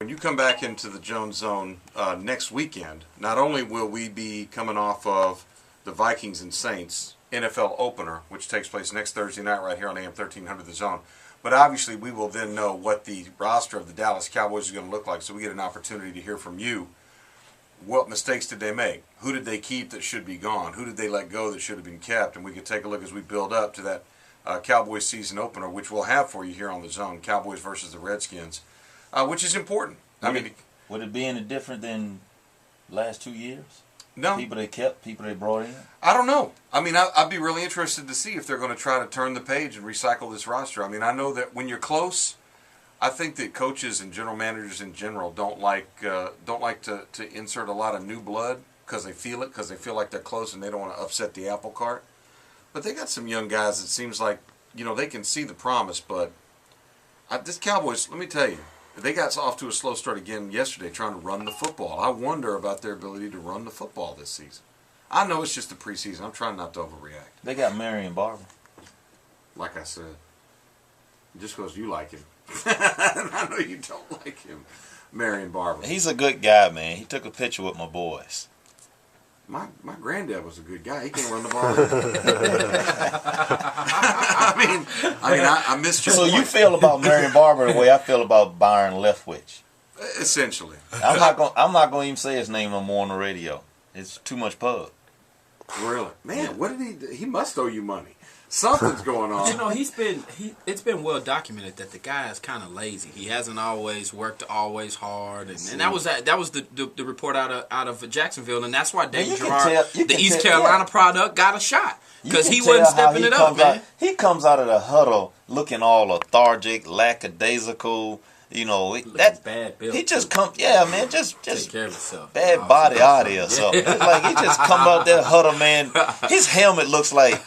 When you come back into the Jones Zone next weekend, not only will we be coming off of the Vikings and Saints NFL opener, which takes place next Thursday night right here on AM 1300 The Zone, but obviously we will then know what the roster of the Dallas Cowboys is going to look like, so we get an opportunity to hear from you. What mistakes did they make? Who did they keep that should be gone? Who did they let go that should have been kept? And we could take a look as we build up to that Cowboys season opener, which we'll have for you here on The Zone, Cowboys versus the Redskins. Which is important. Would it be any different than last 2 years? No. People they kept, people they brought in? I don't know. I'd be really interested to see if they're going to try to turn the page and recycle this roster. I know that when you're close, I think that coaches and general managers in general don't like to insert a lot of new blood because they feel like they're close and they don't want to upset the apple cart. But they got some young guys. It seems like they can see the promise. But this Cowboys, let me tell you. They got off to a slow start again yesterday trying to run the football. I wonder about their ability to run the football this season. I know it's just the preseason. I'm trying not to overreact. They got Marion Barber. Like I said, just because you like him. I know you don't like him. Marion Barber. He's a good guy, man. He took a picture with my boys. My granddad was a good guy. He can't run the ball. I missed your So point. you feel about Marion Barber the way I feel about Byron Leftwich. Essentially. I'm not going to even say his name no more on the radio. It's too much pub. Really? Man, what did he must owe you money. Something's going on. It's been well documented that the guy is kind of lazy. He hasn't always worked always hard, and that was the report out of Jacksonville, and that's why David Gerard, the East Carolina product, got a shot because he wasn't stepping it up, man. He comes out of the huddle looking all lethargic, lackadaisical. Bad build. He just come, man, just take care of himself. Bad body out or something. Like he just come out there huddle, man. His helmet looks like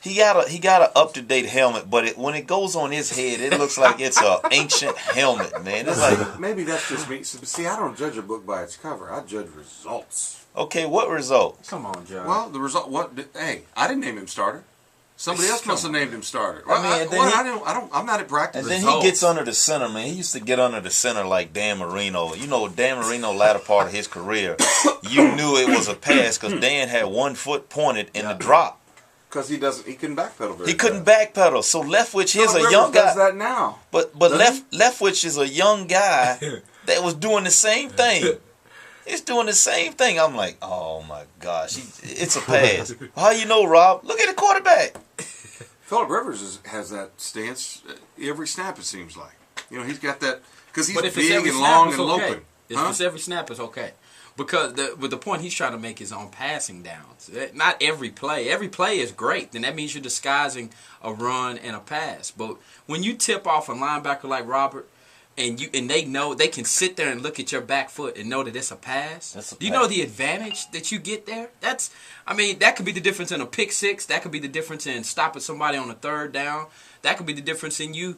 he got an up-to-date helmet, but when it goes on his head, it looks like it's an ancient helmet, man. It's like maybe that's just me. See, I don't judge a book by its cover. I judge results. Okay, what results? Come on, John. Well, the result. Hey, I didn't name him starter. Somebody else must have named him starter. Well, I'm not at practice. And then he gets under the center, man. He used to get under the center like Dan Marino. Dan Marino, latter part of his career, you knew it was a pass because Dan had 1 foot pointed in the drop. Because he couldn't backpedal very He couldn't backpedal. So Leftwich is a young guy. Does that now. But Leftwich is a young guy that was doing the same thing. He's doing the same thing. I'm like, oh my gosh, it's a pass. How you know, Rob? Look at the quarterback. Phillip Rivers has that stance every snap. It seems like he's got that because he's big and long and loping. If it's every snap, it's okay. Because with the point he's trying to make is on passing downs. Not every play. Every play is great. Then that means you're disguising a run and a pass. But when you tip off a linebacker like Robert, and they know they can sit there and look at your back foot and know that it's a pass. Do you know the advantage that you get there? That could be the difference in a pick six. That could be the difference in stopping somebody on a third down. That could be the difference in you,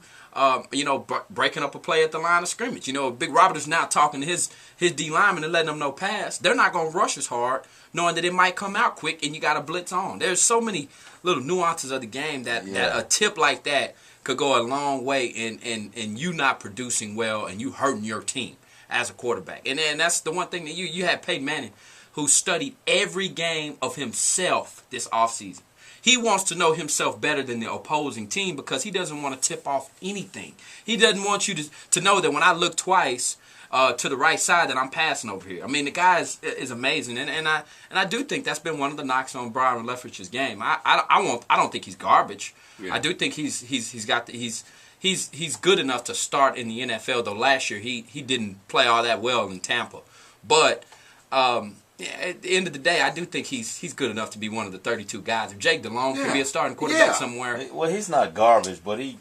breaking up a play at the line of scrimmage. Big Robert is now talking to his D lineman and letting them know pass. They're not going to rush as hard, knowing that it might come out quick and you got to blitz on. There's so many little nuances of the game that a tip like that could go a long way in you not producing well and you hurting your team as a quarterback. And then that's the one thing that you had Peyton Manning, who studied every game of himself this offseason. He wants to know himself better than the opposing team because he doesn't want to tip off anything. He doesn't want you to know that when I look twice to the right side that I'm passing over here. The guy is amazing, and I do think that's been one of the knocks on Byron Leftwich's game. I don't think he's garbage. Yeah. I do think he's good enough to start in the NFL. Though last year he didn't play all that well in Tampa, but at the end of the day, I do think he's good enough to be one of the 32 guys. If Jake DeLong can be a starting quarterback somewhere, well, he's not garbage, but he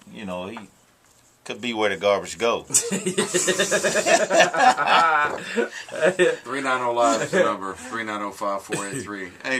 could be where the garbage goes. 390 Live is the number. 3905483. Hey.